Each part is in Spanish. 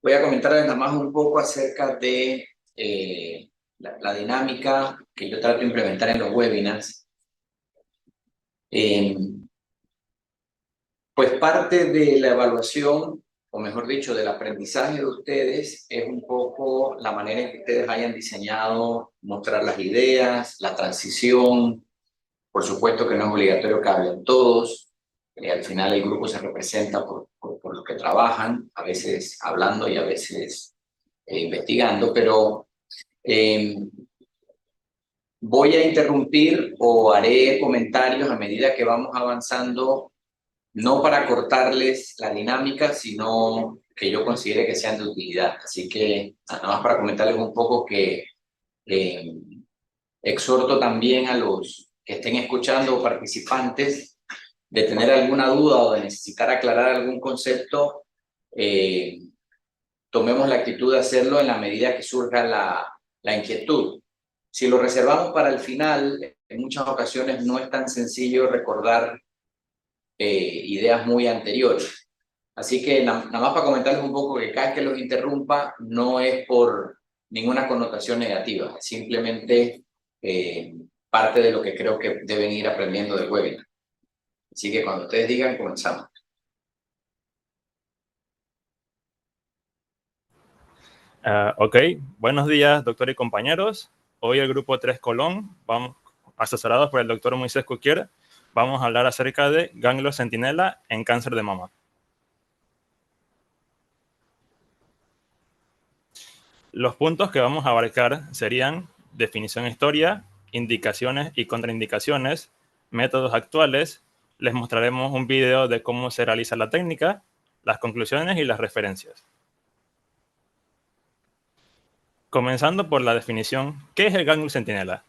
Voy a comentarles nada más un poco acerca de la dinámica que yo trato de implementar en los webinars. Eh, pues parte de la evaluación, o mejor dicho, del aprendizaje de ustedes, es un poco la manera en que ustedes hayan diseñado, mostrar las ideas, la transición. Por supuesto que no es obligatorio que hablen todos. Al final el grupo se representa por los que trabajan, a veces hablando y a veces investigando, pero eh, voy a interrumpir o haré comentarios a medida que vamos avanzando, no para cortarles la dinámica, sino que yo considere que sean de utilidad. Así que nada más para comentarles un poco que eh, exhorto también a los que estén escuchando o participantes de tener alguna duda o de necesitar aclarar algún concepto, tomemos la actitud de hacerlo en la medida que surja la inquietud. Si lo reservamos para el final, en muchas ocasiones no es tan sencillo recordar ideas muy anteriores. Así que nada más para comentarles un poco que cada vez que los interrumpa no es por ninguna connotación negativa, es simplemente parte de lo que creo que deben ir aprendiendo del webinar. Así que cuando ustedes digan, comenzamos. Ok, buenos días, doctor y compañeros. Hoy el grupo 3 Colón, asesorados por el doctor Moisés Cuquier, vamos a hablar acerca de ganglio centinela en cáncer de mama. Los puntos que vamos a abarcar serían definición e historia, indicaciones y contraindicaciones, métodos actuales. Les mostraremos un video de cómo se realiza la técnica, las conclusiones y las referencias. Comenzando por la definición, ¿qué es el ganglio centinela?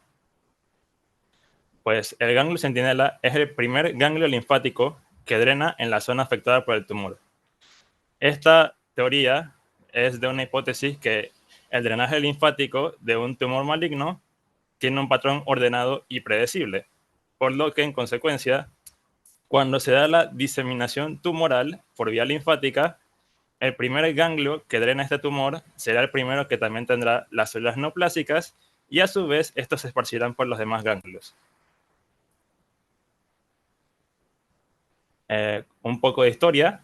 Pues el ganglio centinela es el primer ganglio linfático que drena en la zona afectada por el tumor. Esta teoría es de una hipótesis que el drenaje linfático de un tumor maligno tiene un patrón ordenado y predecible, por lo que en consecuencia, cuando se da la diseminación tumoral por vía linfática, el primer ganglio que drena este tumor será el primero que también tendrá las células neoplásicas y a su vez estos se esparcirán por los demás ganglios. Un poco de historia.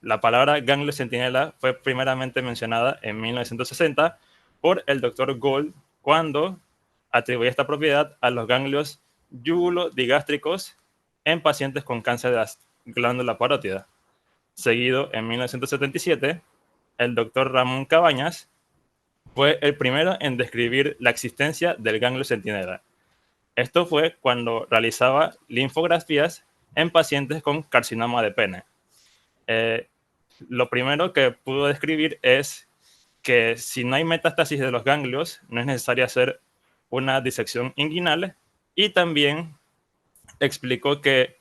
La palabra ganglio centinela fue primeramente mencionada en 1960 por el Dr. Gould cuando atribuye esta propiedad a los ganglios yúgulo-digástricos en pacientes con cáncer de la glándula parótida. Seguido, en 1977, el Dr. Ramón Cabañas fue el primero en describir la existencia del ganglio centinela. Esto fue cuando realizaba linfografías en pacientes con carcinoma de pene. Lo primero que pudo describir es que si no hay metástasis de los ganglios, no es necesario hacer una disección inguinal, y también explicó que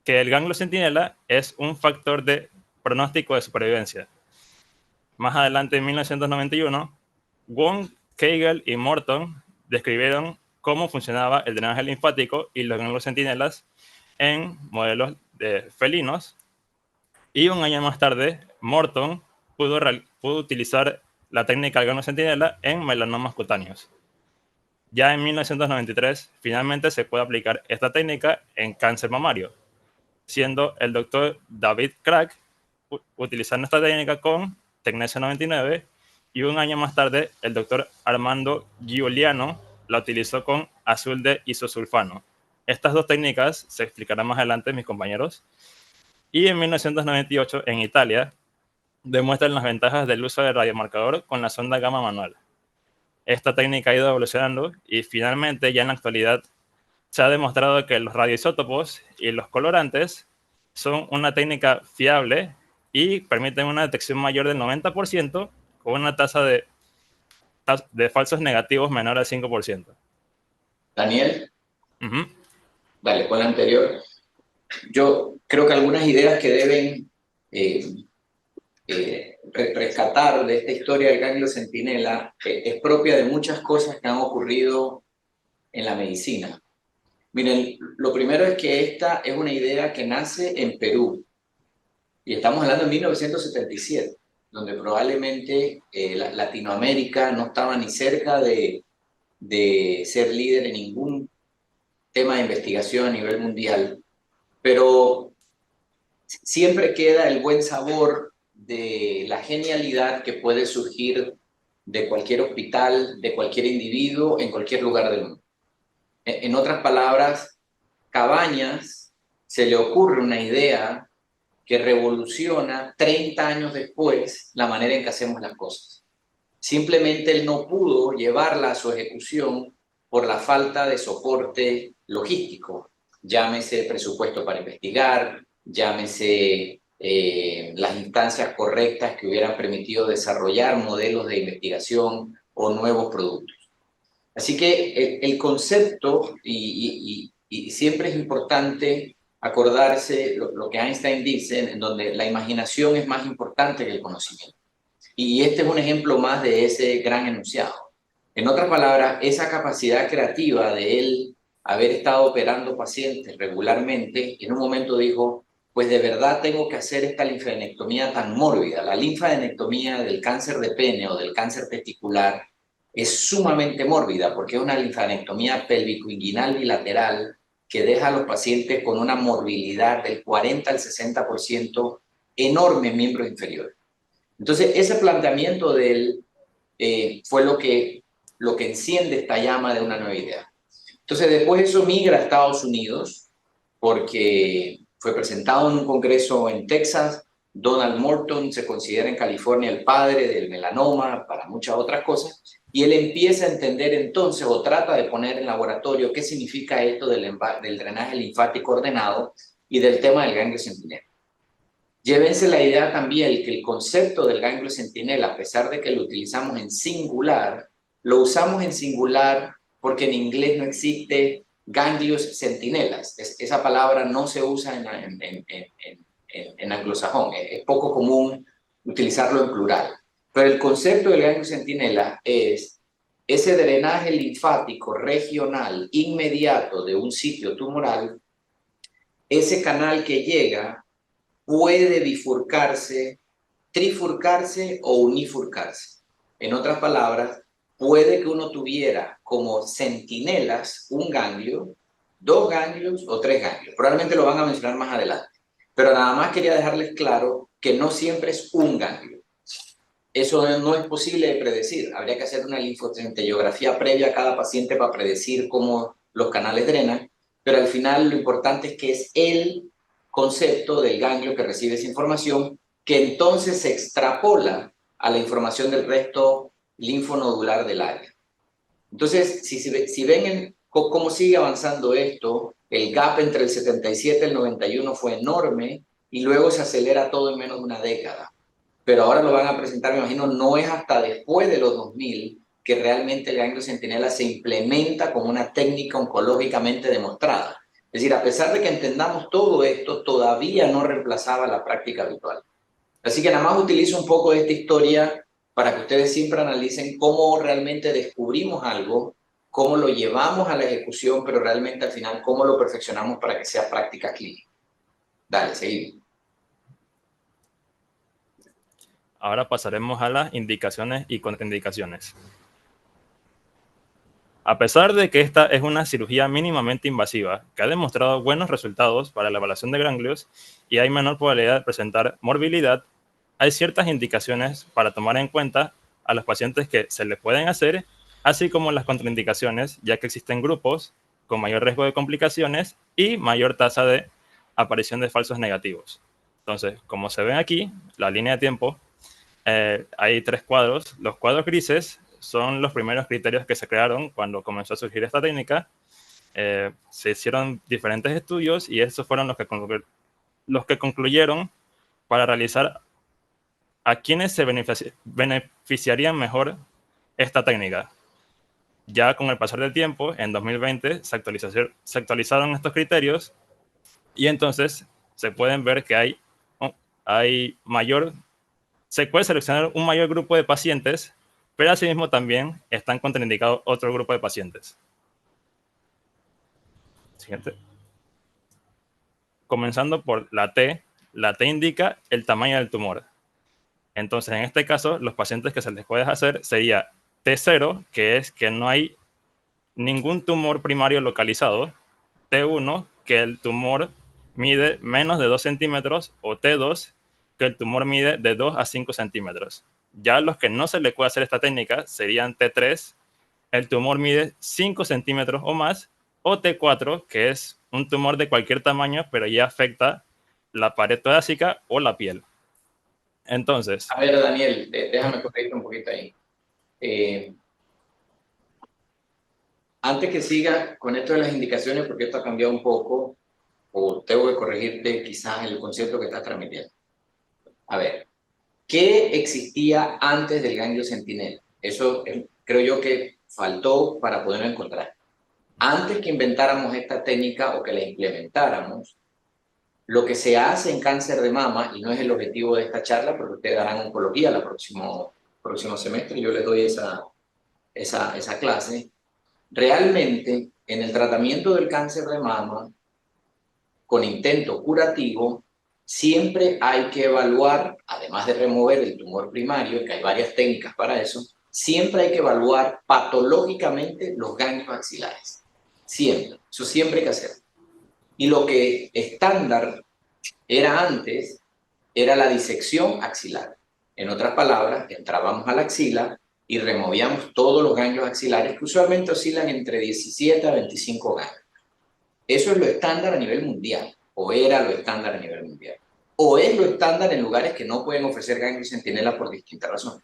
el ganglio centinela es un factor de pronóstico de supervivencia. Más adelante, en 1991, Wong, Kegel y Morton describieron cómo funcionaba el drenaje linfático y los ganglios centinelas en modelos de felinos, y un año más tarde Morton pudo utilizar la técnica del ganglio centinela en melanomas cutáneos. Ya en 1993 finalmente se puede aplicar esta técnica en cáncer mamario, siendo el doctor David Crack utilizando esta técnica con Tecnesia 99, y un año más tarde el doctor Armando Giuliano la utilizó con azul de isosulfano. Estas dos técnicas se explicarán más adelante mis compañeros. Y en 1998 en Italia demuestran las ventajas del uso del radiomarcador con la sonda gamma manual. Esta técnica ha ido evolucionando y finalmente ya en la actualidad se ha demostrado que los radioisótopos y los colorantes son una técnica fiable y permiten una detección mayor del 90% con una tasa de falsos negativos menor al 5%. Daniel, dale, con la anterior. Yo creo que algunas ideas que deben rescatar de esta historia del ganglio centinela es propia de muchas cosas que han ocurrido en la medicina. Miren, lo primero es que esta es una idea que nace en Perú. Y estamos hablando de 1977, donde probablemente Latinoamérica no estaba ni cerca de ser líder en ningún tema de investigación a nivel mundial, pero siempre queda el buen sabor de la genialidad que puede surgir de cualquier hospital, de cualquier individuo, en cualquier lugar del mundo. En otras palabras, Cabañas se le ocurre una idea que revoluciona 30 años después la manera en que hacemos las cosas. Simplemente él no pudo llevarla a su ejecución por la falta de soporte logístico, llámese presupuesto para investigar, llámese las instancias correctas que hubieran permitido desarrollar modelos de investigación o nuevos productos. Así que el concepto, y siempre es importante acordarse lo que Einstein dice, en donde la imaginación es más importante que el conocimiento. Y este es un ejemplo más de ese gran enunciado. En otras palabras, esa capacidad creativa de él haber estado operando pacientes regularmente, en un momento dijo, pues de verdad tengo que hacer esta linfadenectomía tan mórbida. La linfadenectomía del cáncer de pene o del cáncer testicular es sumamente mórbida porque es una linfadenectomía pélvico-inguinal bilateral que deja a los pacientes con una morbilidad del 40 al 60% enorme en miembros inferiores. Entonces, ese planteamiento de él fue lo que enciende esta llama de una nueva idea. Entonces, después eso migra a Estados Unidos, porque fue presentado en un congreso en Texas. Donald Morton se considera en California el padre del melanoma, para muchas otras cosas, y él empieza a entender entonces, o trata de poner en laboratorio, qué significa esto del drenaje linfático ordenado y del tema del ganglio centinela. Llévense la idea también que el concepto del ganglio centinela, a pesar de que lo utilizamos en singular, lo usamos en singular porque en inglés no existe ganglios centinelas. Esa palabra no se usa en anglosajón. Es poco común utilizarlo en plural. Pero el concepto del ganglio centinela es ese drenaje linfático regional inmediato de un sitio tumoral, ese canal que llega puede bifurcarse, trifurcarse o unifurcarse. En otras palabras, puede que uno tuviera como centinelas un ganglio, dos ganglios o tres ganglios. Probablemente lo van a mencionar más adelante. Pero nada más quería dejarles claro que no siempre es un ganglio. Eso no es posible de predecir. Habría que hacer una linfocentelografía previa a cada paciente para predecir cómo los canales drenan, pero al final lo importante es que es el concepto del ganglio que recibe esa información, que entonces se extrapola a la información del resto linfonodular del área. Entonces, si ven cómo sigue avanzando esto, el gap entre el 77 y el 91 fue enorme y luego se acelera todo en menos de una década. Pero ahora lo van a presentar, me imagino, no es hasta después de los 2000 que realmente el ganglio centinela se implementa como una técnica oncológicamente demostrada. Es decir, a pesar de que entendamos todo esto, todavía no reemplazaba la práctica habitual. Así que nada más utilizo un poco de esta historia para que ustedes siempre analicen cómo realmente descubrimos algo, cómo lo llevamos a la ejecución, pero realmente al final cómo lo perfeccionamos para que sea práctica clínica. Dale, seguimos. Ahora pasaremos a las indicaciones y contraindicaciones. A pesar de que esta es una cirugía mínimamente invasiva, que ha demostrado buenos resultados para la evaluación de ganglios y hay menor probabilidad de presentar morbilidad, hay ciertas indicaciones para tomar en cuenta a los pacientes que se les pueden hacer, así como las contraindicaciones, ya que existen grupos con mayor riesgo de complicaciones y mayor tasa de aparición de falsos negativos. Entonces, como se ven aquí, la línea de tiempo, hay tres cuadros. Los cuadros grises son los primeros criterios que se crearon cuando comenzó a surgir esta técnica. Se hicieron diferentes estudios y estos fueron los que concluyeron para realizar a quienes se beneficiarían mejor esta técnica. Ya con el pasar del tiempo, en 2020 se actualizaron estos criterios y entonces se pueden ver que se puede seleccionar un mayor grupo de pacientes, pero asimismo también están contraindicados otro grupo de pacientes. Siguiente. Comenzando por la T, la T indica el tamaño del tumor. Entonces, en este caso, los pacientes que se les puede hacer sería T0, que es que no hay ningún tumor primario localizado, T1, que el tumor mide menos de 2 centímetros, o T2, que el tumor mide de 2 a 5 centímetros. Ya los que no se le puede hacer esta técnica serían T3, el tumor mide 5 centímetros o más, o T4, que es un tumor de cualquier tamaño, pero ya afecta la pared torácica o la piel. Entonces, A ver, Daniel, déjame corregirte un poquito ahí. Eh, Antes que siga con esto de las indicaciones, porque esto ha cambiado un poco, o tengo que corregirte quizás el concepto que estás transmitiendo. A ver, ¿qué existía antes del ganglio centinela? Eso creo yo que faltó para poderlo encontrar. Antes que inventáramos esta técnica o que la implementáramos, lo que se hace en cáncer de mama, y no es el objetivo de esta charla, porque ustedes darán oncología el próximo semestre, yo les doy esa clase, realmente en el tratamiento del cáncer de mama, con intento curativo, siempre hay que evaluar, además de remover el tumor primario, que hay varias técnicas para eso, siempre hay que evaluar patológicamente los ganglios axilares. Siempre, eso siempre hay que hacer. Y lo que estándar era antes, era la disección axilar. En otras palabras, entrábamos a la axila y removíamos todos los ganglios axilares, que usualmente oscilan entre 17 a 25 ganglios. Eso es lo estándar a nivel mundial, o era lo estándar a nivel mundial. O es lo estándar en lugares que no pueden ofrecer ganglios centinela por distintas razones.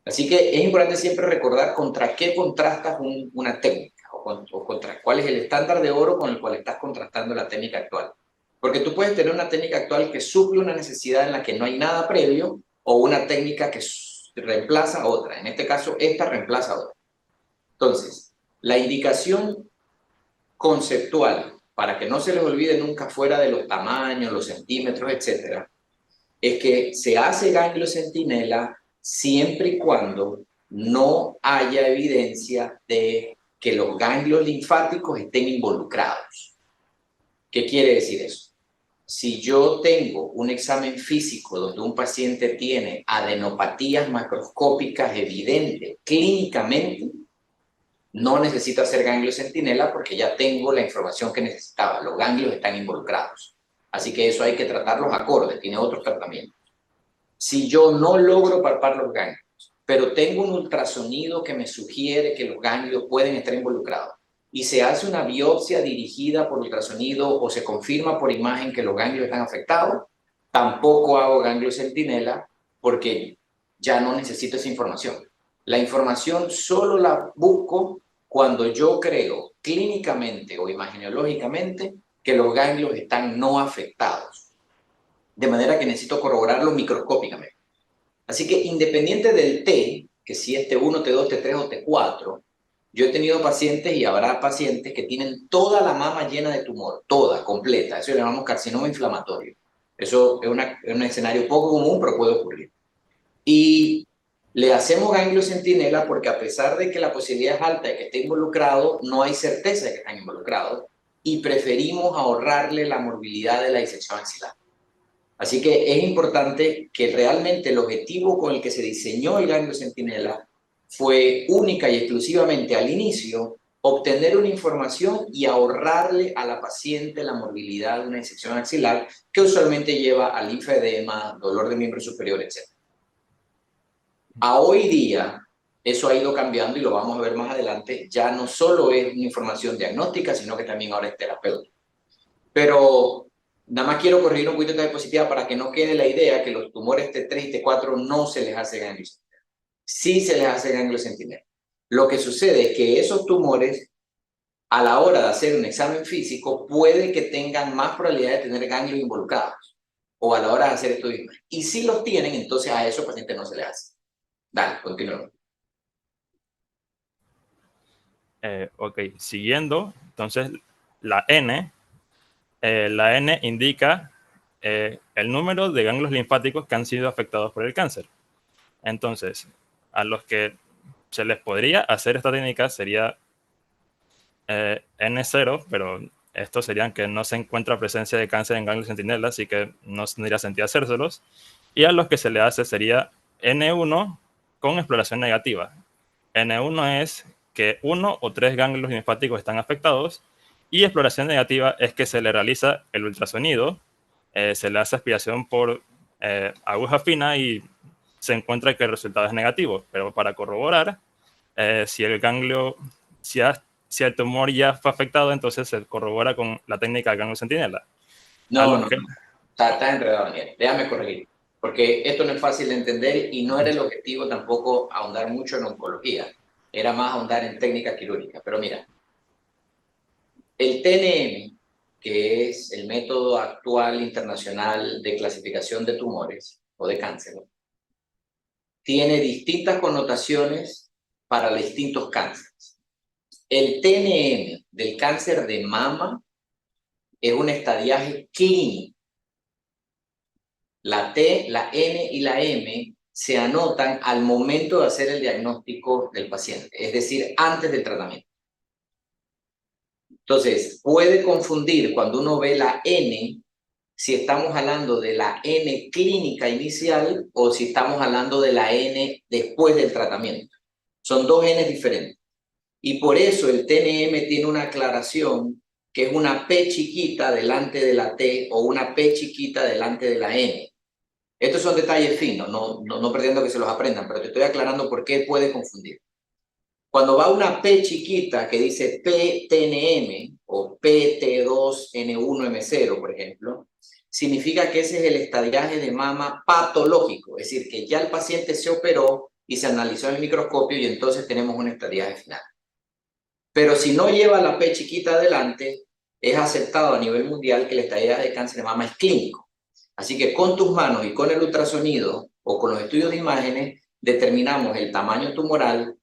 Así que es importante siempre recordar contra qué contrastas una técnica, o contra cuál es el estándar de oro con el cual estás contrastando la técnica actual. Porque tú puedes tener una técnica actual que suple una necesidad en la que no hay nada previo, o una técnica que reemplaza a otra. En este caso, esta reemplaza a otra. Entonces, la indicación conceptual, para que no se les olvide nunca fuera de los tamaños, los centímetros, etcétera, es que se hace ganglio centinela siempre y cuando no haya evidencia de que los ganglios linfáticos estén involucrados. ¿Qué quiere decir eso? Si yo tengo un examen físico donde un paciente tiene adenopatías macroscópicas evidentes clínicamente, no necesito hacer ganglio centinela porque ya tengo la información que necesitaba. Los ganglios están involucrados. Así que eso hay que tratarlos acordes, tiene otros tratamientos. Si yo no logro palpar los ganglios, pero tengo un ultrasonido que me sugiere que los ganglios pueden estar involucrados, y se hace una biopsia dirigida por ultrasonido o se confirma por imagen que los ganglios están afectados, tampoco hago ganglio centinela porque ya no necesito esa información. La información solo la busco cuando yo creo clínicamente o imageneológicamente que los ganglios están no afectados, de manera que necesito corroborarlo microscópicamente. Así que independiente del T, que si es T1, T2, T3 o T4, yo he tenido pacientes y habrá pacientes que tienen toda la mama llena de tumor, toda, completa. Eso le llamamos carcinoma inflamatorio. Eso es un escenario poco común, pero puede ocurrir. Y le hacemos ganglio centinela porque a pesar de que la posibilidad es alta de que esté involucrado, no hay certeza de que están involucrados y preferimos ahorrarle la morbilidad de la disección axilar. Así que es importante que realmente el objetivo con el que se diseñó el ganglio centinela fue única y exclusivamente al inicio obtener una información y ahorrarle a la paciente la morbilidad de una disección axilar que usualmente lleva a linfedema, dolor de miembro superior, etc. A hoy día eso ha ido cambiando y lo vamos a ver más adelante. Ya no solo es una información diagnóstica, sino que también ahora es terapéutica. Pero nada más quiero corregir un poquito esta diapositiva para que no quede la idea que los tumores T3 y T4 no se les hace ganglio centinela. Sí se les hace ganglio centinela. Lo que sucede es que esos tumores, a la hora de hacer un examen físico, puede que tengan más probabilidad de tener ganglios involucrados, o a la hora de hacer estudios. Y si los tienen, entonces a esos pacientes no se les hace. Dale, continúa. Ok, siguiendo, entonces la N indica el número de ganglios linfáticos que han sido afectados por el cáncer. Entonces, a los que se les podría hacer esta técnica sería N0, pero estos serían que no se encuentra presencia de cáncer en ganglios centinela, así que no tendría sentido hacérselos. Y a los que se le hace sería N1 con exploración negativa. N1 es que 1 o 3 ganglios linfáticos están afectados, y exploración negativa es que se le realiza el ultrasonido, se le hace aspiración por aguja fina y se encuentra que el resultado es negativo. Pero para corroborar, si el ganglio, si, si el tumor ya fue afectado, entonces se corrobora con la técnica de ganglio centinela. A No, los no, que, no. Está enredado, Daniel. Déjame corregir. Porque esto no es fácil de entender y no era el objetivo tampoco ahondar mucho en oncología. Era más ahondar en técnica quirúrgica. Pero mira, el TNM, que es el método actual internacional de clasificación de tumores o de cáncer, tiene distintas connotaciones para distintos cánceres. El TNM del cáncer de mama es un estadiaje clínico. La T, la N y la M se anotan al momento de hacer el diagnóstico del paciente, es decir, antes del tratamiento. Entonces, puede confundir cuando uno ve la N, si estamos hablando de la N clínica inicial o si estamos hablando de la N después del tratamiento. Son dos N diferentes. Y por eso el TNM tiene una aclaración que es una P chiquita delante de la T o una P chiquita delante de la N. Estos son detalles finos, no pretendo que se los aprendan, pero te estoy aclarando por qué puede confundir. Cuando va una P chiquita que dice PTNM o PT2N1M0, por ejemplo, significa que ese es el estadiaje de mama patológico, es decir, que ya el paciente se operó y se analizó en el microscopio y entonces tenemos un estadiaje final. Pero si no lleva la P chiquita adelante, es aceptado a nivel mundial que el estadiaje de cáncer de mama es clínico. Así que con tus manos y con el ultrasonido o con los estudios de imágenes determinamos el tamaño tumoral,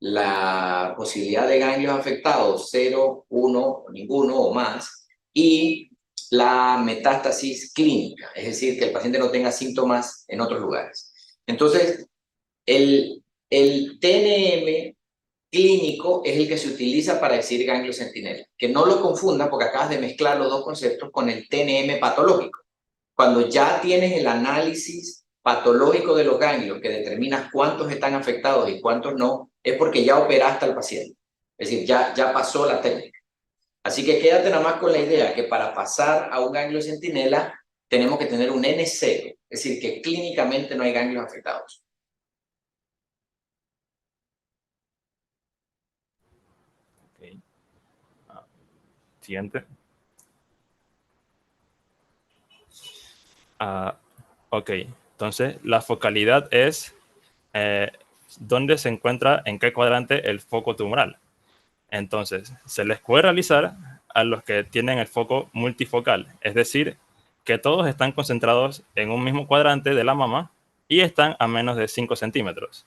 la posibilidad de ganglios afectados, 0, 1, ninguno o más, y la metástasis clínica, es decir, que el paciente no tenga síntomas en otros lugares. Entonces, el TNM clínico es el que se utiliza para decir ganglio centinela. Que no lo confundan porque acabas de mezclar los dos conceptos con el TNM patológico. Cuando ya tienes el análisis patológico de los ganglios, que determinas cuántos están afectados y cuántos no, es porque ya operaste al paciente. Es decir, ya pasó la técnica. Así que quédate nada más con la idea que para pasar a un ganglio centinela tenemos que tener un N0, es decir, que clínicamente no hay ganglios afectados. okay. Siguiente. Ok, entonces la focalidad es dónde se encuentra, en qué cuadrante el foco tumoral. Entonces, se les puede realizar a los que tienen el foco multifocal, es decir, que todos están concentrados en un mismo cuadrante de la mama y están a menos de 5 centímetros.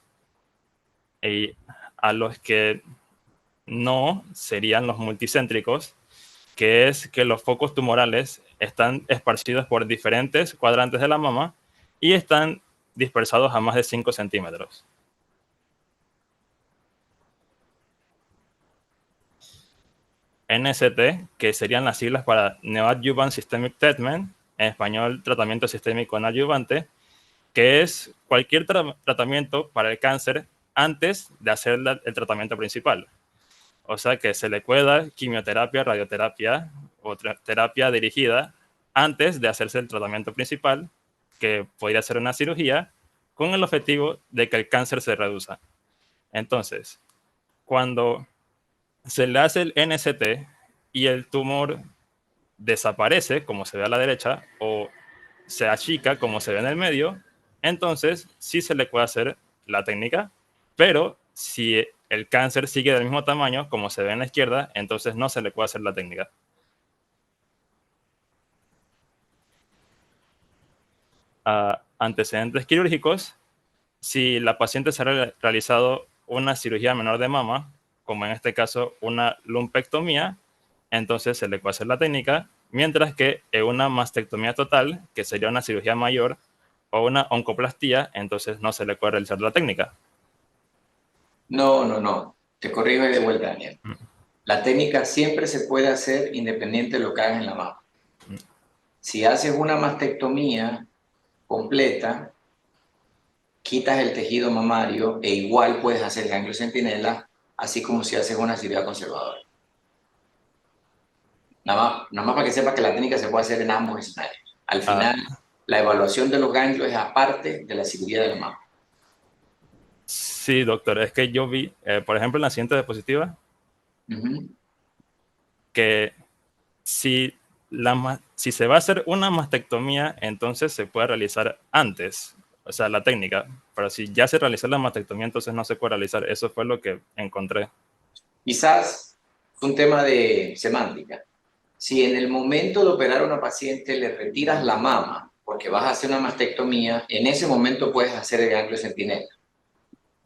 Y a los que no serían los multicéntricos, que es que los focos tumorales están esparcidos por diferentes cuadrantes de la mama y están dispersados a más de 5 centímetros. NST, que serían las siglas para Neoadjuvant Systemic Treatment, en español tratamiento sistémico no adyuvante, que es cualquier tratamiento para el cáncer antes de hacer el tratamiento principal. O sea que se le puede dar quimioterapia, radioterapia o terapia dirigida antes de hacerse el tratamiento principal, que podría ser una cirugía, con el objetivo de que el cáncer se reduzca. Entonces, cuando se le hace el NST y el tumor desaparece, como se ve a la derecha, o se achica, como se ve en el medio, entonces sí se le puede hacer la técnica, pero si el cáncer sigue del mismo tamaño, como se ve en la izquierda, entonces no se le puede hacer la técnica. Antecedentes quirúrgicos: si la paciente se ha realizado una cirugía menor de mama, como en este caso una lumpectomía, entonces se le puede hacer la técnica, mientras que en una mastectomía total, que sería una cirugía mayor, o una oncoplastía, entonces no se le puede realizar la técnica. No. Te corrijo de vuelta, Daniel. La técnica siempre se puede hacer independiente de lo que hagas en la mama. Si haces una mastectomía completa, quitas el tejido mamario e igual puedes hacer ganglio centinela, así como si haces una cirugía conservadora. Nada más para que sepas que la técnica se puede hacer en ambos escenarios. Al Ah, final, la evaluación de los ganglios es aparte de la cirugía de la mama. sí, doctor, es que yo vi, por ejemplo, en la siguiente diapositiva, Ujú. que si, si se va a hacer una mastectomía, entonces se puede realizar antes, o sea, la técnica, pero si ya se realizó la mastectomía, entonces no se puede realizar. Eso fue lo que encontré. Quizás fue un tema de semántica. Si en el momento de operar a una paciente le retiras la mama porque vas a hacer una mastectomía, en ese momento puedes hacer el ganglio centinela.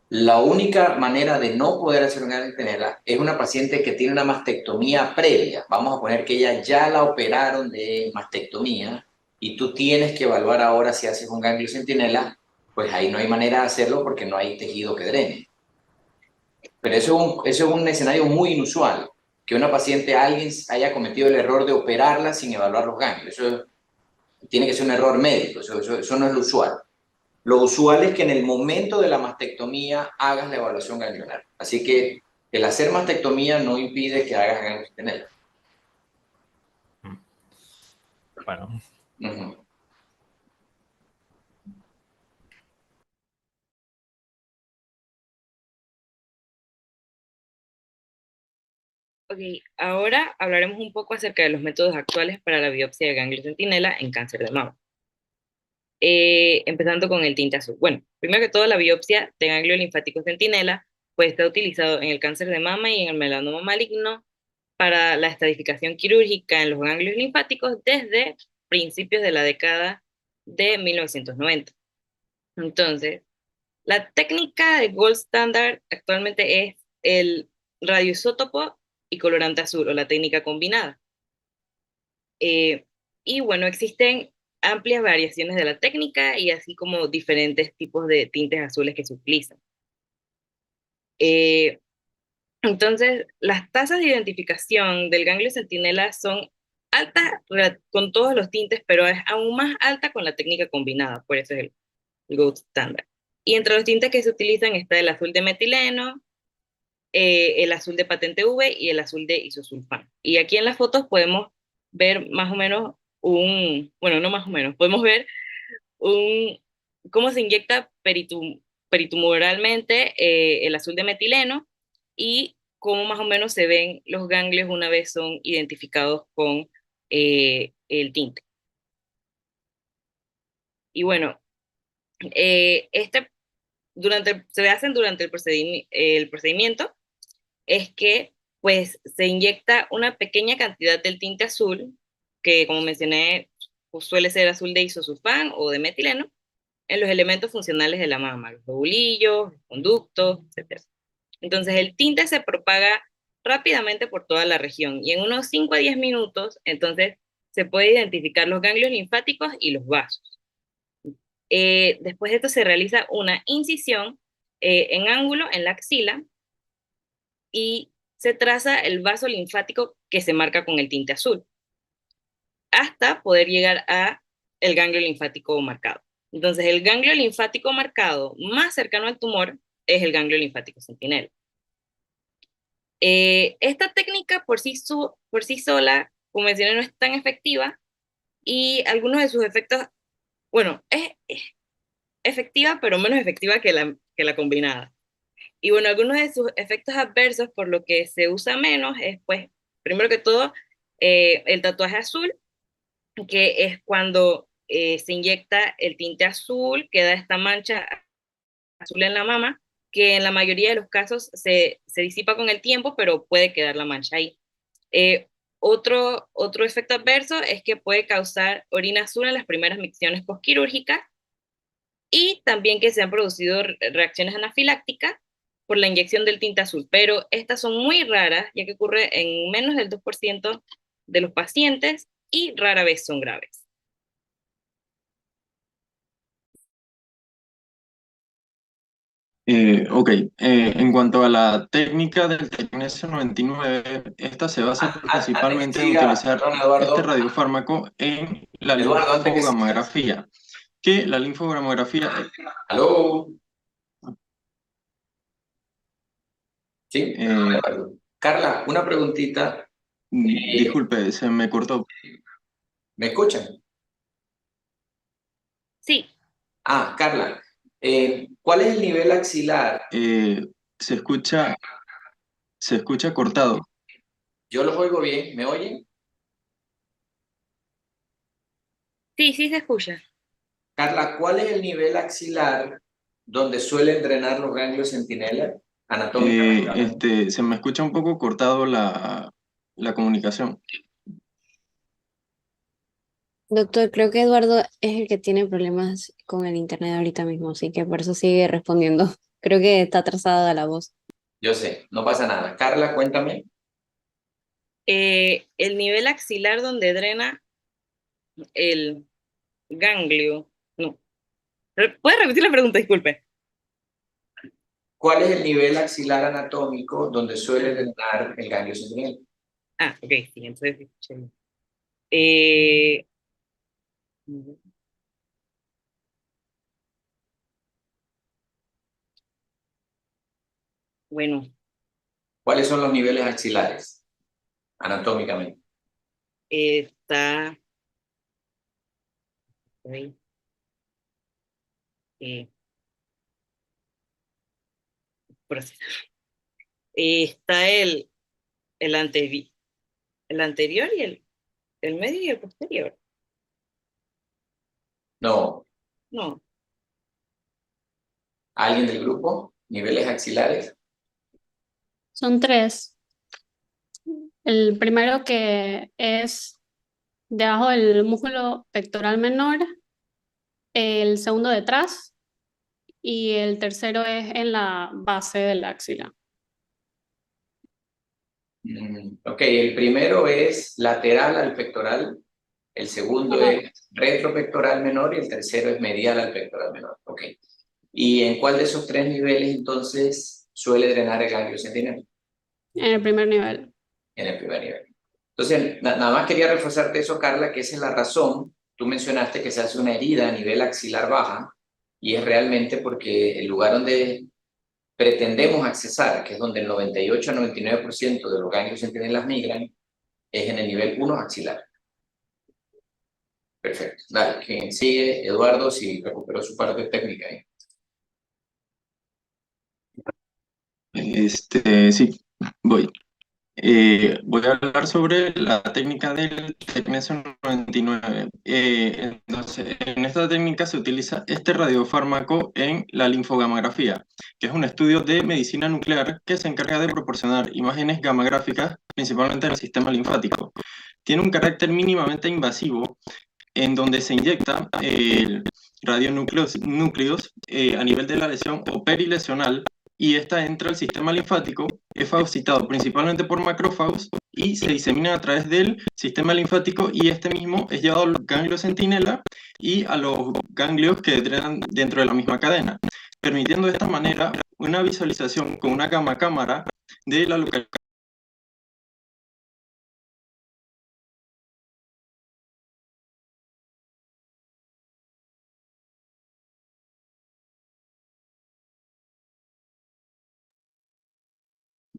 La única manera de no poder hacer un ganglio centinela es una paciente que tiene una mastectomía previa. Vamos a poner que ella ya la operaron de mastectomía y tú tienes que evaluar ahora si haces un ganglio centinela, pues ahí no hay manera de hacerlo porque no hay tejido que drene. Pero eso es un escenario muy inusual, que una paciente, alguien haya cometido el error de operarla sin evaluar los ganglios. Eso tiene que ser un error médico, eso no es lo usual. Lo usual es que en el momento de la mastectomía hagas la evaluación ganglionar. Así que el hacer mastectomía no impide que hagas ganglios tener. Bueno, Uh-huh. Ok, ahora hablaremos un poco acerca de los métodos actuales para la biopsia de ganglio centinela en cáncer de mama. Empezando con el tinte azul. Bueno, primero que todo, la biopsia de ganglio linfático centinela pues está utilizado en el cáncer de mama y en el melanoma maligno para la estadificación quirúrgica en los ganglios linfáticos desde principios de la década de 1990. Entonces, la técnica de gold standard actualmente es el radioisótopo y colorante azul o la técnica combinada. Eh, y bueno, existen amplias variaciones de la técnica y así como diferentes tipos de tintes azules que se utilizan. Eh, entonces, las tasas de identificación del ganglio centinela son altas con todos los tintes, pero es aún más alta con la técnica combinada, por eso es el gold standard. Y entre los tintes que se utilizan está el azul de metileno, el azul de patente V y el azul de isosulfán. Y aquí en las fotos podemos ver más o menos bueno, no más o menos, podemos ver un, cómo se inyecta peritumoralmente el azul de metileno y cómo más o menos se ven los ganglios una vez son identificados con el tinte. Y bueno, este se hacen durante el procedimiento es que pues se inyecta una pequeña cantidad del tinte azul, que como mencioné, pues, suele ser azul de isosulfán o de metileno, en los elementos funcionales de la mama, los lobulillos, los conductos, etc. Entonces el tinte se propaga rápidamente por toda la región y en unos 5 a 10 minutos, entonces se puede identificar los ganglios linfáticos y los vasos. Después de esto se realiza una incisión en ángulo en la axila y se traza el vaso linfático que se marca con el tinte azul, hasta poder llegar a el ganglio linfático marcado. Entonces, el ganglio linfático marcado más cercano al tumor es el ganglio linfático centinela. Esta técnica por sí sola, como mencioné, no es tan efectiva y algunos de sus efectos, bueno, es efectiva, pero menos efectiva que la combinada. Y bueno, algunos de sus efectos adversos por lo que se usa menos es, pues, primero que todo, el tatuaje azul, que es cuando se inyecta el tinte azul, queda esta mancha azul en la mama, que en la mayoría de los casos se disipa con el tiempo, pero puede quedar la mancha ahí. Eh, otro efecto adverso es que puede causar orina azul en las primeras micciones postquirúrgicas y también que se han producido reacciones anafilácticas por la inyección del tinte azul, pero estas son muy raras, ya que ocurre en menos del 2% de los pacientes y rara vez son graves. Ok, en cuanto a la técnica del Tecnesio 99, esta se basa Antes que principalmente en siga, utilizar perdón, este Eduardo. radiofármaco en la Eduardo, antes que sigas. linfogamografía, que la linfogamografía, Aló. Sí, perdón, eh, Eduardo. Carla, una preguntita. disculpe, se me cortó. ¿Me escuchan? Sí, Carla, ¿cuál es el nivel axilar? Eh, se escucha, se escucha cortado. Yo los oigo bien, ¿me oyen? sí, sí se escucha. Carla, ¿cuál es el nivel axilar donde suelen drenar los ganglios centinela anatómicamente hablando? Se me escucha un poco cortado la comunicación. Doctor, creo que Eduardo es el que tiene problemas con el internet ahorita mismo, así que por eso sigue respondiendo. Creo que está atrasada la voz. Yo sé, no pasa nada. Carla, cuéntame. El nivel axilar donde drena el ganglio. No. ¿Puedes repetir la pregunta? Disculpe. ¿Cuál es el nivel axilar anatómico donde suele drenar el ganglio centinela? Ok, sí, entonces escuché. Eh, bueno, ¿Cuáles son los niveles axilares anatómicamente? está ahí, eh, proceso. Está el, el anterior y el medio y el posterior. No. No, ¿Alguien del grupo? ¿Niveles axilares? Son tres. El primero que es debajo del músculo pectoral menor, el segundo detrás y el tercero es en la base de la axila. Ok, el primero es lateral al pectoral, el segundo Menor. es retropectoral menor y el tercero es medial al pectoral menor. Ok. ¿Y en cuál de esos tres niveles entonces suele drenar el ganglio centinela? En el primer nivel. En el primer nivel. Entonces, nada más quería reforzarte eso, Carla, que esa es la razón. Tú mencionaste que se hace una herida a nivel axilar baja y es realmente porque el lugar donde pretendemos accesar, que es donde el 98 a 99% de los ganglios centinelas migran, es en el nivel 1 axilar. Perfecto. Dale, quien sigue, Eduardo, si recuperó su parte técnica ahí. Sí, voy. Voy a hablar sobre la técnica del Tecnesio 99. Entonces, en esta técnica se utiliza este radiofármaco en la linfogamografía, que es un estudio de medicina nuclear que se encarga de proporcionar imágenes gamagráficas, principalmente en el sistema linfático. Tiene un carácter mínimamente invasivo, en donde se inyecta radionúcleos a nivel de la lesión o perilesional, y esta entra al sistema linfático, es fagocitado principalmente por macrófagos y se disemina a través del sistema linfático, y este mismo es llevado a los ganglios centinela y a los ganglios que drenan dentro de la misma cadena, permitiendo de esta manera una visualización con una gamma cámara de la localización.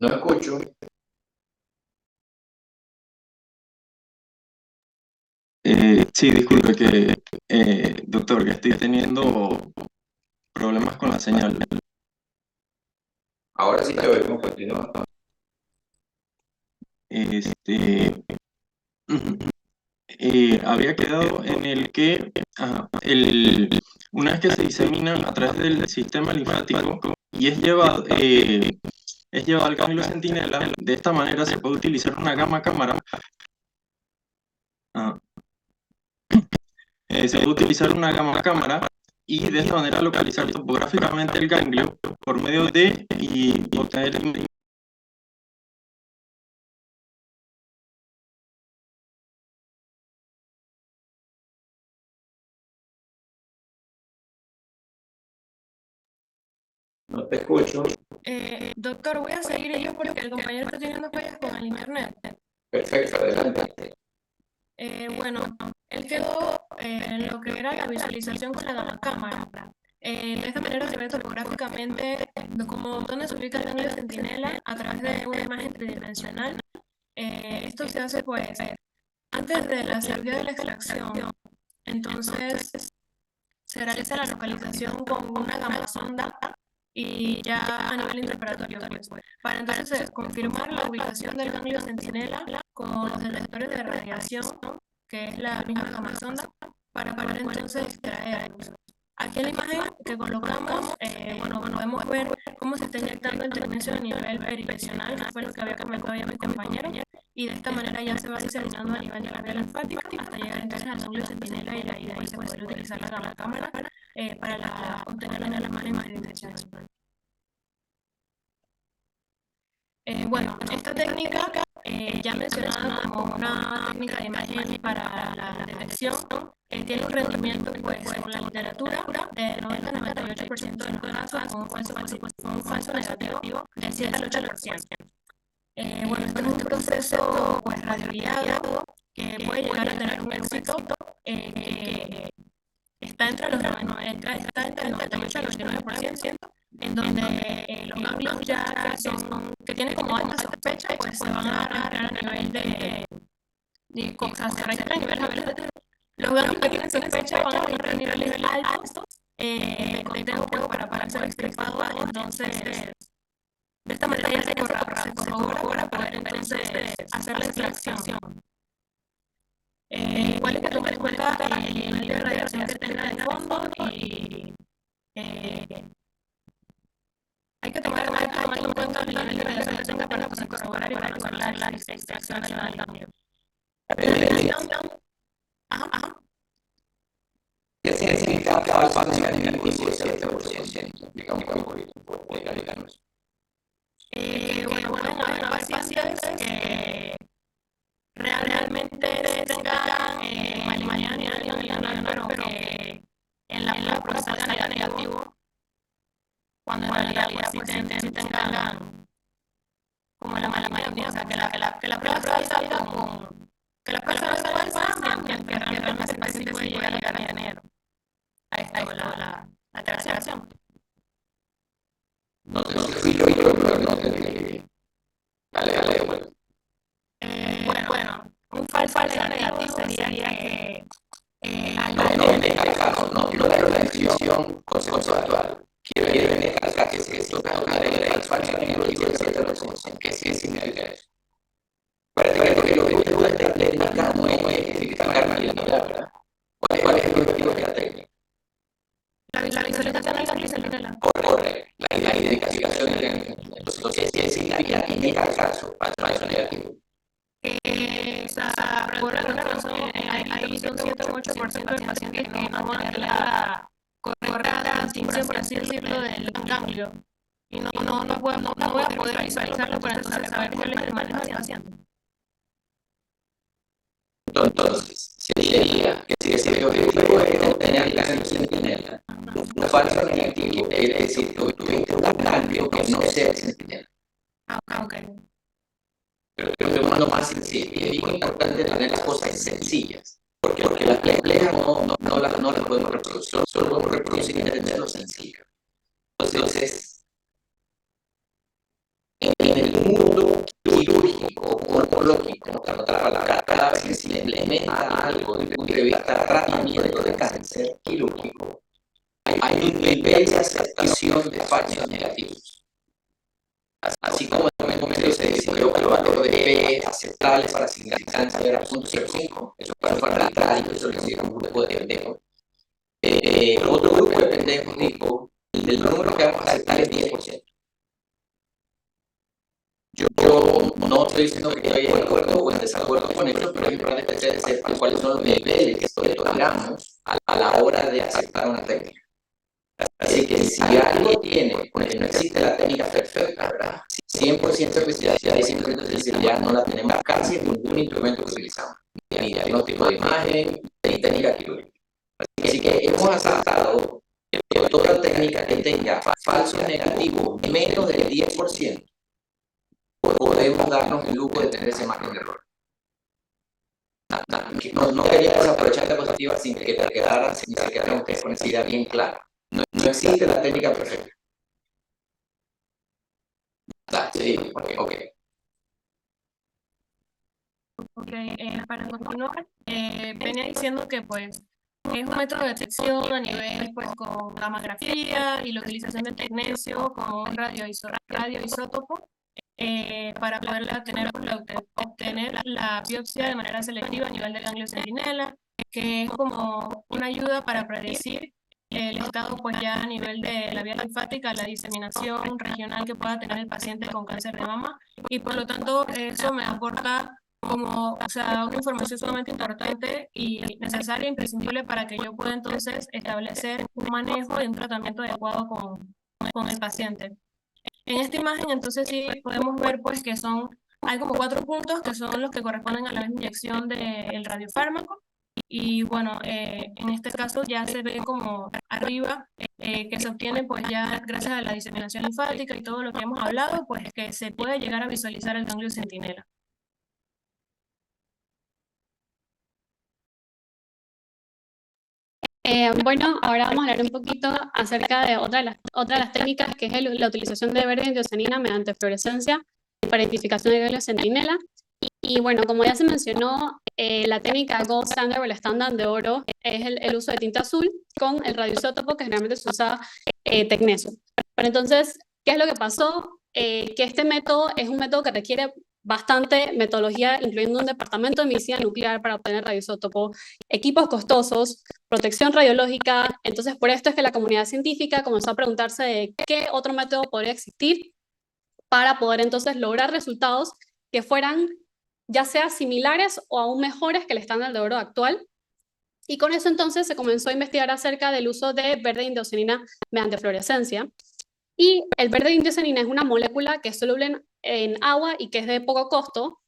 No escucho. Sí, disculpe que, doctor, que estoy teniendo problemas con la señal. Ahora sí te oímos, continúa. Este, había quedado en el que una vez que se disemina a través del sistema linfático y es llevado al ganglio centinela, de esta manera se puede utilizar una gamma cámara. ah, Se puede utilizar una gamma cámara y de esta manera localizar topográficamente el ganglio por medio de y obtener. No te escucho. Doctor, voy a seguir yo porque el compañero está teniendo fallas con el internet. Perfecto, adelante. Bueno, él quedó en lo que era la visualización con la cámara. De esta manera se ve topográficamente como dónde se ubica el ganglio centinela a través de una imagen tridimensional. Esto se hace pues antes de la cirugía de la extracción. Entonces se realiza la localización con una gamasonda y ya a nivel intraoperatorio pues, para entonces confirmar la ubicación del ganglio centinela con los detectores de radiación, que es la misma gamasonda, para poder entonces extraerlos. Aquí en la imagen que colocamos, bueno, podemos ver cómo se está inyectando el tecnecio a nivel peripensional, que fue lo que había comentado ya mi compañero, y de esta manera ya se va diseminando a nivel de la vía linfática hasta llegar entonces al ganglio centinela y de ahí se puede utilizar la cámara para obtener la imagen tridimensional. Bueno, esta técnica, ya mencionada como una técnica de imagen para la detección, tiene un rendimiento, pues, según la literatura, de 90-98% de los casos con un falso negativo del 7 al 8%. Bueno, esto es un proceso, pues, radioguiado que puede llegar a tener un éxito que está entre el 98 al 99%, en donde los ganglios ya que tienen como alta sospecha, pues se van a entrar a nivel se registran a niveles. Los ganglios que tienen sospecha van a registrar a niveles altos de tiempo para ser extirpados. Entonces, de esta manera ya se corrobora para poder entonces hacer la extracción. Igual hay que tomar en cuenta el nivel de radiación que tenga de fondo y hay que tomar en cuenta el nivel de radiación que tenga para corroborar y para hacer la extracción del ganglio. ¿Qué significa falso negativo del 7%? Digamos un poquito, explícanos. Bueno, hay pacientes que realmente tengan pero que en la prueba salga negativo, cuando en realidad pues sí tengan como la mayoría, o sea, que la prueba salga con que la prueba salga falsa, que realmente el paciente puede llegar a tener la alteración. No te escucho yo, pero no te digo. Dale, bueno. Bueno, un falso negativo sería que en este caso no la definición conceptual. Quiero destacar que esto es falso negativo del 7%. ¿Qué significa eso? Porque lo que objetivo de esta técnica no es identificar malignidad, ¿verdad? ¿Cuál es el objetivo de esta técnica? La visualización del ganglio centinela. Correcto, la identificación del ganglio. Entonces, ¿qué significa en este caso falso negativo? Por alguna razón hay un 7 o 8% de pacientes que no van a tener la correcta distinción, por así decirlo, del ganglio. Y no voy a poder visualizarlo para entonces saber cuál es el manejo del paciente. Entonces, sería que si el objetivo es obtener el ganglio centinela, un falso negativo quiere decir que tuviste un ganglio que no sea el centinela. Ok. Pero creo que es lo más sencillo. Y es muy importante tener las cosas sencillas. Porque las complejas no las podemos reproducir. Solo podemos reproducir y entender lo sencillo. Entonces, en el mundo quirúrgico o oncológico, cada vez que se implementa algo desde el punto de vista de tratamiento de cáncer quirúrgico, hay un nivel de aceptación de falsos negativos. Así como en el momento se dice que los valores de P aceptables para asignar cáncer era 0.05, eso fue arbitrario, eso le hicieron un grupo de pendejos. Otro grupo de pendejos dijo, el número que vamos a aceptar es 10%. Yo no estoy diciendo que estoy de acuerdo o en desacuerdo con ellos, pero es importante que sepan cuáles son los niveles que toleramos a la hora de aceptar una técnica. Así que si algo tiene, porque no existe la técnica perfecta, ¿verdad? 100% de especialidad y 100% de especialidad no la tenemos casi en ningún instrumento que utilizamos, ni diagnóstico de imagen, ni técnica quirúrgica. Así que hemos aceptado que toda técnica técnica que tenga falsos negativos menos del 10%, podemos darnos el lujo de tener ese margen de error. No quería aprovechar esta diapositiva sin que te quedara, sin que quedara con esa idea bien clara. No existe la técnica perfecta. Sí, ok. Ok, para continuar, venía diciendo que pues es un método de detección a nivel pues con gammagrafía y la utilización del tecnecio como un radioisótopo para poder obtener la biopsia de manera selectiva a nivel del ganglio centinela, que es como una ayuda para predecir el estado pues ya a nivel de la vía linfática, la diseminación regional que pueda tener el paciente con cáncer de mama, y por lo tanto eso me aporta como, o sea, una información sumamente importante y necesaria, imprescindible para que yo pueda entonces establecer un manejo y un tratamiento adecuado con el paciente. En esta imagen entonces sí podemos ver pues que hay como 4 puntos que son los que corresponden a la inyección del radiofármaco. Y bueno, en este caso ya se ve como arriba que se obtiene pues ya gracias a la diseminación linfática y todo lo que hemos hablado, pues que se puede llegar a visualizar el ganglio centinela. Bueno, ahora vamos a hablar un poquito acerca de otra de las técnicas, que es la utilización de verde indiosanina mediante fluorescencia para identificación de ganglio centinela. Y bueno, como ya se mencionó, la técnica Gold Standard o el estándar de oro es el uso de tinta azul con el radioisótopo que generalmente se usa tecnecio. Pero entonces, ¿qué es lo que pasó? Que este método es un método que requiere bastante metodología, incluyendo un departamento de medicina nuclear para obtener radioisótopo, equipos costosos, protección radiológica. Entonces, por esto es que la comunidad científica comenzó a preguntarse de qué otro método podría existir para poder entonces lograr resultados que fueran ya sea similares o aún mejores que el estándar de oro actual. Y con eso entonces se comenzó a investigar acerca del uso de verde indiosanina mediante fluorescencia. Y el verde indiosanina es una molécula que es soluble en agua y que es de poco costo,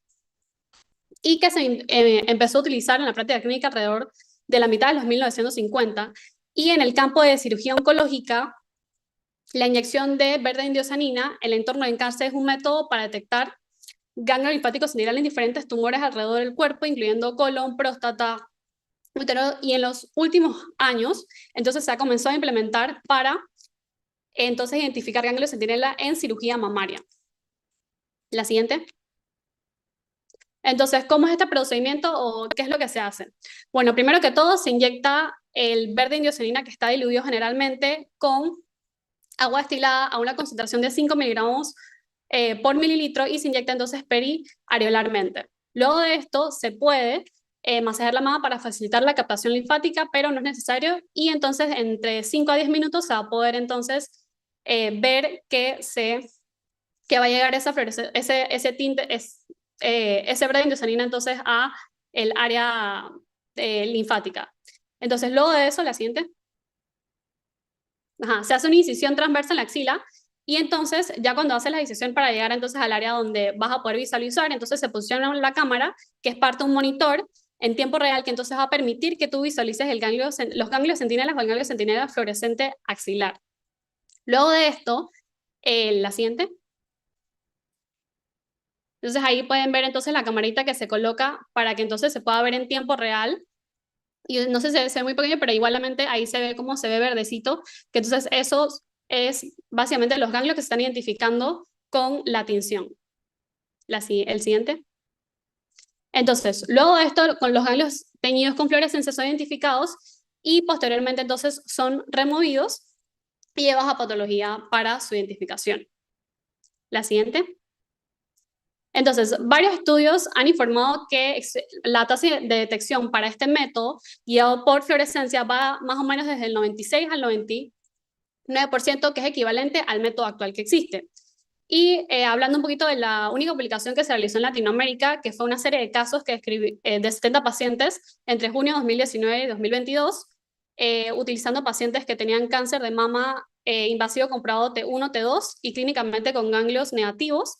y que se empezó a utilizar en la práctica clínica alrededor de la mitad de los 1950. Y en el campo de cirugía oncológica, la inyección de verde indiosanina en el entorno del cáncer es un método para detectar ganglio linfático centinela en diferentes tumores alrededor del cuerpo, incluyendo colon, próstata, útero, y en los últimos años entonces se ha comenzado a implementar para entonces identificar ganglio centinela en cirugía mamaria. La siguiente. Entonces, ¿cómo es este procedimiento o qué es lo que se hace? Bueno, primero que todo se inyecta el verde indiosanina, que está diluido generalmente con agua destilada a una concentración de 5 miligramos por mililitro, y se inyecta entonces periareolarmente. Luego de esto se puede masajear la mama para facilitar la captación linfática, pero no es necesario, y entonces entre 5 a 10 minutos se va a poder entonces ver que va a llegar ese tinte, ese verde indiosanina entonces a el área linfática. Entonces luego de eso, la siguiente. Se hace una incisión transversa en la axila, y entonces ya cuando haces la incisión para llegar entonces al área donde vas a poder visualizar, entonces se posiciona la cámara, que es parte de un monitor en tiempo real, que entonces va a permitir que tú visualices los ganglios centinelas o el ganglio centinela fluorescente axilar. Luego de esto, la siguiente. Entonces ahí pueden ver entonces la camarita que se coloca para que entonces se pueda ver en tiempo real. Y no sé si se ve muy pequeño, pero igualmente ahí se ve como se ve verdecito, que entonces eso es básicamente los ganglios que se están identificando con la tinción. El siguiente. Entonces, luego de esto, con los ganglios teñidos con fluorescencia son identificados, y posteriormente entonces son removidos y llevados a patología para su identificación. La siguiente. Entonces, varios estudios han informado que la tasa de detección para este método guiado por fluorescencia va más o menos desde el 96 al 99%, que es equivalente al método actual que existe. Y hablando un poquito de la única publicación que se realizó en Latinoamérica, que fue una serie de casos que de 70 pacientes entre junio de 2019 y 2022, utilizando pacientes que tenían cáncer de mama invasivo comprobado T1, T2 y clínicamente con ganglios negativos,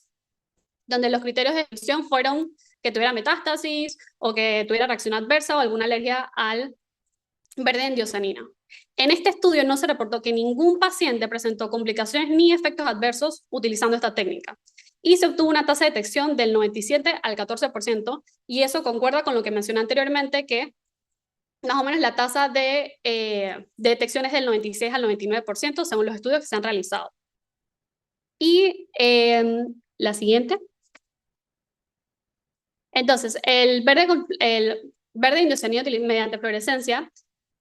donde los criterios de exclusión fueron que tuviera metástasis o que tuviera reacción adversa o alguna alergia al verde endiosanina. En este estudio no se reportó que ningún paciente presentó complicaciones ni efectos adversos utilizando esta técnica. Y se obtuvo una tasa de detección del 97 al 14%, y eso concuerda con lo que mencioné anteriormente, que más o menos la tasa de detección es del 96 al 99%, según los estudios que se han realizado. Y la siguiente. Entonces, el verde indocyanino mediante fluorescencia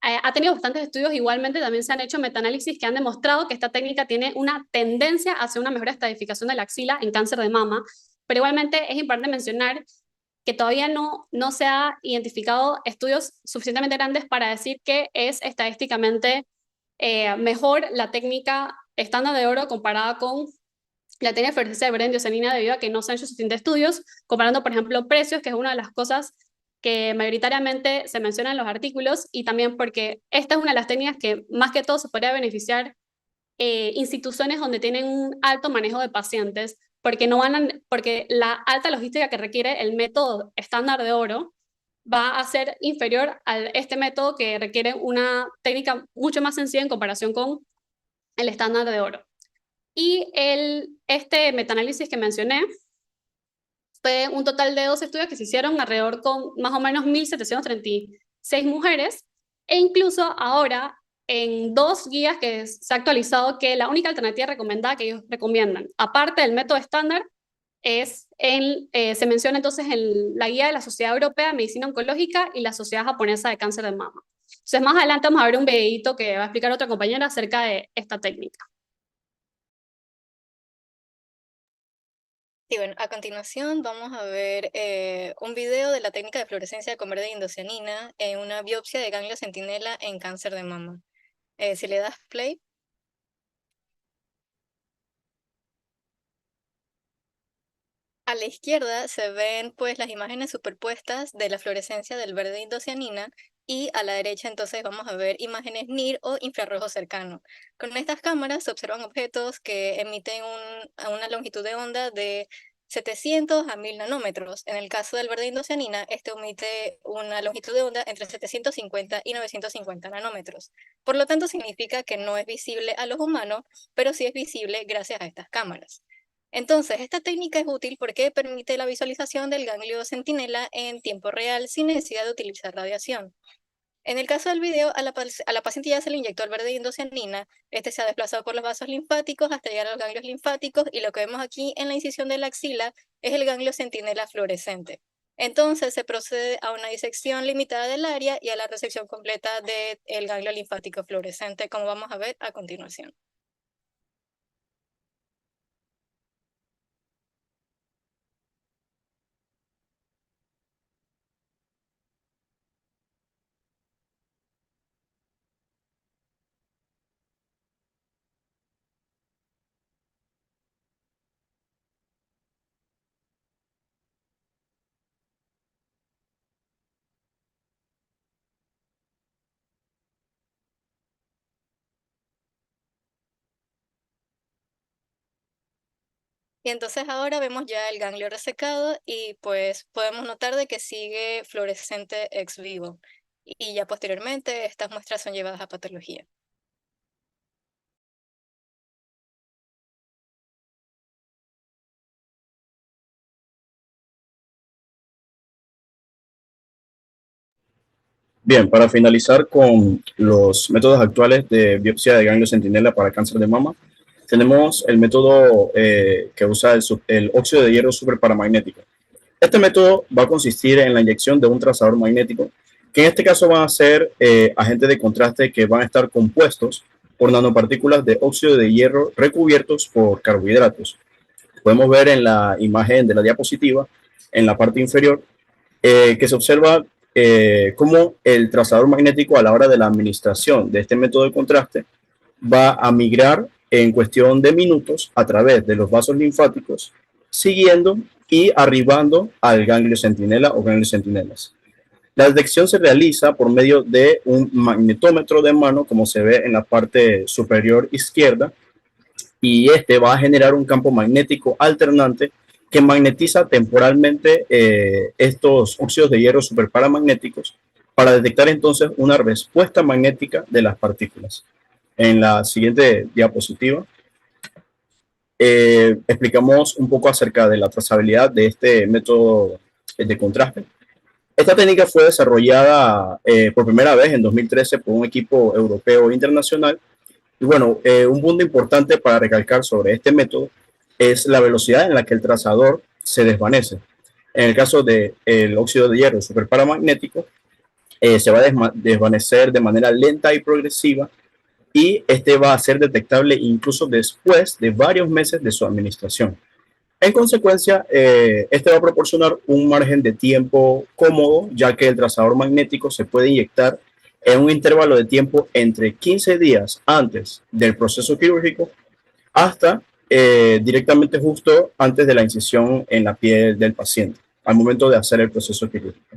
ha tenido bastantes estudios. Igualmente también se han hecho metaanálisis que han demostrado que esta técnica tiene una tendencia hacia una mejor estadificación de la axila en cáncer de mama, pero igualmente es importante mencionar que todavía no se ha identificado estudios suficientemente grandes para decir que es estadísticamente mejor la técnica estándar de oro comparada con la técnica de fluorescencia de verde endiosanina, debido a que no se han hecho suficientes estudios, comparando, por ejemplo, precios, que es una de las cosas que mayoritariamente se menciona en los artículos, y también porque esta es una de las técnicas que más que todo se podría beneficiar instituciones donde tienen un alto manejo de pacientes, porque la alta logística que requiere el método estándar de oro va a ser inferior a este método, que requiere una técnica mucho más sencilla en comparación con el estándar de oro. Y este metaanálisis que mencioné fue un total de 2 estudios que se hicieron alrededor con más o menos 1.736 mujeres, e incluso ahora en 2 guías que se ha actualizado que la única alternativa recomendada que ellos recomiendan, aparte del método estándar, se menciona entonces en la guía de la Sociedad Europea de Medicina Oncológica y la Sociedad Japonesa de Cáncer de Mama. Entonces más adelante vamos a ver un videito que va a explicar otra compañera acerca de esta técnica. Y bueno, a continuación vamos a ver un video de la técnica de fluorescencia con verde indocianina en una biopsia de ganglio centinela en cáncer de mama. Si le das play. A la izquierda se ven pues las imágenes superpuestas de la fluorescencia del verde indocianina, y a la derecha entonces vamos a ver imágenes NIR o infrarrojo cercano. Con estas cámaras se observan objetos que emiten a una longitud de onda de 700 a 1000 nanómetros. En el caso del verde indocianina, este emite una longitud de onda entre 750 y 950 nanómetros. Por lo tanto, significa que no es visible a los humanos, pero sí es visible gracias a estas cámaras. Entonces, esta técnica es útil porque permite la visualización del ganglio centinela en tiempo real sin necesidad de utilizar radiación. En el caso del video, a la paciente ya se le inyectó el verde indocianina. Este se ha desplazado por los vasos linfáticos hasta llegar a los ganglios linfáticos, y lo que vemos aquí en la incisión de la axila es el ganglio centinela fluorescente. Entonces se procede a una disección limitada del área y a la resección completa del ganglio linfático fluorescente, como vamos a ver a continuación. Y entonces ahora vemos ya el ganglio resecado, y pues podemos notar de que sigue fluorescente ex vivo. Y ya posteriormente estas muestras son llevadas a patología. Bien, para finalizar con los métodos actuales de biopsia de ganglio centinela para cáncer de mama, tenemos el método que usa el óxido de hierro superparamagnético. Este método va a consistir en la inyección de un trazador magnético, que en este caso van a ser agentes de contraste que van a estar compuestos por nanopartículas de óxido de hierro recubiertos por carbohidratos. Podemos ver en la imagen de la diapositiva, en la parte inferior, que se observa cómo el trazador magnético, a la hora de la administración de este método de contraste, va a migrar en cuestión de minutos a través de los vasos linfáticos, siguiendo y arribando al ganglio centinela o ganglios centinelas. La detección se realiza por medio de un magnetómetro de mano, como se ve en la parte superior izquierda, y este va a generar un campo magnético alternante que magnetiza temporalmente estos óxidos de hierro superparamagnéticos para detectar entonces una respuesta magnética de las partículas. En la siguiente diapositiva explicamos un poco acerca de la trazabilidad de este método de contraste. Esta técnica fue desarrollada por primera vez en 2013 por un equipo europeo internacional. Y bueno, un punto importante para recalcar sobre este método es la velocidad en la que el trazador se desvanece. En el caso del óxido de hierro superparamagnético, se va a desvanecer de manera lenta y progresiva, y este va a ser detectable incluso después de varios meses de su administración. En consecuencia, este va a proporcionar un margen de tiempo cómodo, ya que el trazador magnético se puede inyectar en un intervalo de tiempo entre 15 días antes del proceso quirúrgico hasta directamente justo antes de la incisión en la piel del paciente, al momento de hacer el proceso quirúrgico.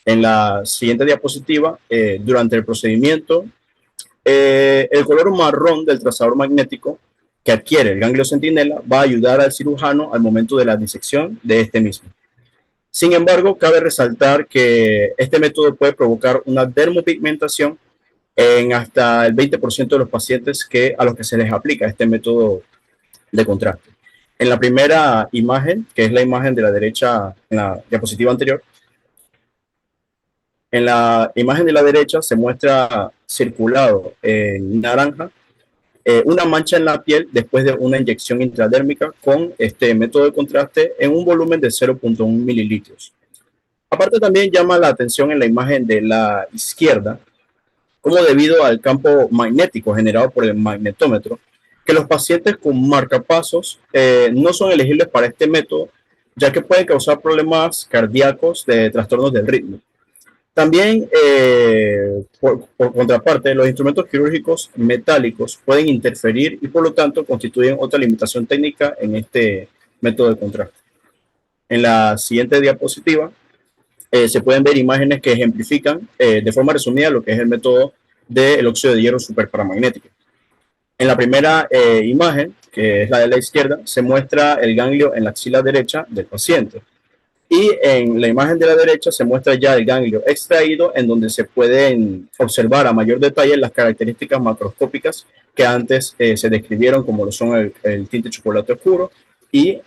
En la siguiente diapositiva, durante el procedimiento, el color marrón del trazador magnético que adquiere el ganglio centinela va a ayudar al cirujano al momento de la disección de este mismo. Sin embargo, cabe resaltar que este método puede provocar una dermopigmentación en hasta el 20% de los pacientes a los que se les aplica este método de contraste. En la primera imagen, que es la imagen de la derecha en la diapositiva anterior, en la imagen de la derecha se muestra circulado en naranja una mancha en la piel después de una inyección intradérmica con este método de contraste en un volumen de 0.1 mililitros. Aparte, también llama la atención en la imagen de la izquierda, como debido al campo magnético generado por el magnetómetro, que los pacientes con marcapasos no son elegibles para este método, ya que pueden causar problemas cardíacos de trastornos del ritmo. También, por contraparte, los instrumentos quirúrgicos metálicos pueden interferir y por lo tanto constituyen otra limitación técnica en este método de contraste. En la siguiente diapositiva se pueden ver imágenes que ejemplifican de forma resumida lo que es el método del óxido de hierro superparamagnético. En la primera imagen, que es la de la izquierda, se muestra el ganglio en la axila derecha del paciente. Y en la imagen de la derecha se muestra ya el ganglio extraído, en donde se pueden observar a mayor detalle las características macroscópicas que antes se describieron, como lo son el tinte chocolate oscuro y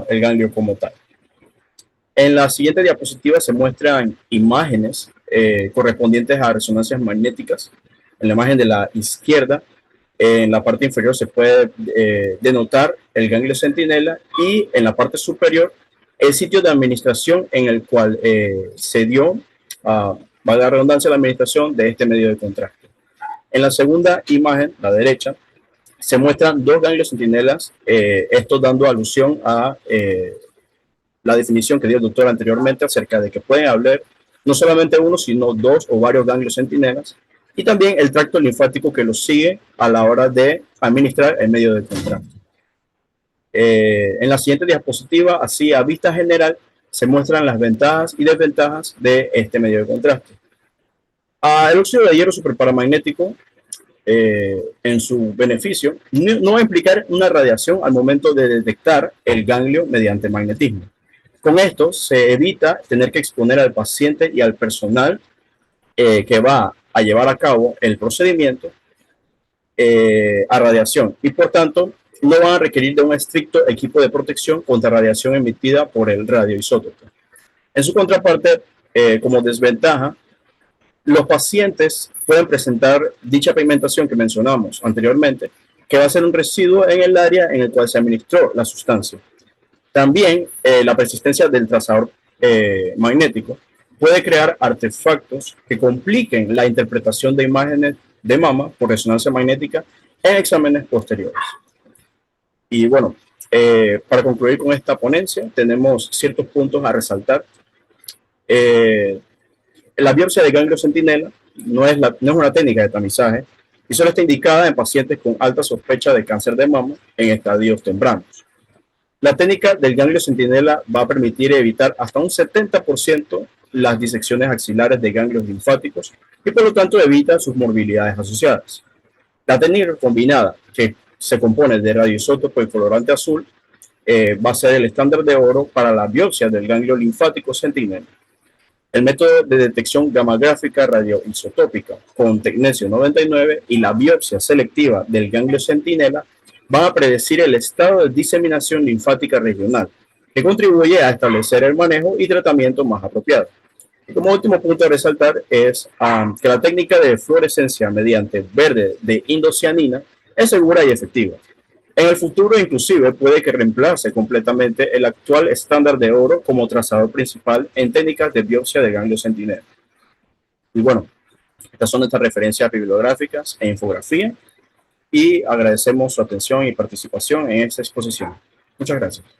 el ganglio como tal. En la siguiente diapositiva se muestran imágenes correspondientes a resonancias magnéticas. En la imagen de la izquierda, en la parte inferior se puede denotar el ganglio centinela, y en la parte superior el sitio de administración en el cual se dio, valga la redundancia, la administración de este medio de contraste. En la segunda imagen, la derecha, se muestran dos ganglios centinelas, esto dando alusión a la definición que dio el doctor anteriormente acerca de que pueden haber no solamente uno, sino dos o varios ganglios centinelas, y también el tracto linfático que los sigue a la hora de administrar el medio de contraste. En la siguiente diapositiva, así a vista general, se muestran las ventajas y desventajas de este medio de contraste. El óxido de hierro superparamagnético, en su beneficio, no va a implicar una radiación al momento de detectar el ganglio mediante magnetismo. Con esto se evita tener que exponer al paciente y al personal que va a llevar a cabo el procedimiento a radiación, y por tanto no van a requerir de un estricto equipo de protección contra radiación emitida por el radioisótopo. En su contraparte, como desventaja, los pacientes pueden presentar dicha pigmentación que mencionamos anteriormente, que va a ser un residuo en el área en el cual se administró la sustancia. También la persistencia del trazador magnético puede crear artefactos que compliquen la interpretación de imágenes de mama por resonancia magnética en exámenes posteriores. Y bueno, para concluir con esta ponencia, tenemos ciertos puntos a resaltar. La biopsia de ganglio centinela no es una técnica de tamizaje y solo está indicada en pacientes con alta sospecha de cáncer de mama en estadios tempranos. La técnica del ganglio centinela va a permitir evitar hasta un 70% las disecciones axilares de ganglios linfáticos y por lo tanto evita sus morbilidades asociadas. La técnica combinada, que se compone de radioisótopo y colorante azul, va a ser el estándar de oro para la biopsia del ganglio linfático centinela. el método de detección gamma-gráfica radioisotópica con tecnesio 99 y la biopsia selectiva del ganglio centinela van a predecir el estado de diseminación linfática regional, que contribuye a establecer el manejo y tratamiento más apropiado. Y como último punto a resaltar es que la técnica de fluorescencia mediante verde de indocianina es segura y efectiva. En el futuro, inclusive, puede que reemplace completamente el actual estándar de oro como trazador principal en técnicas de biopsia de ganglio centinela. Y bueno, estas son nuestras referencias bibliográficas e infografía, y agradecemos su atención y participación en esta exposición. Muchas gracias.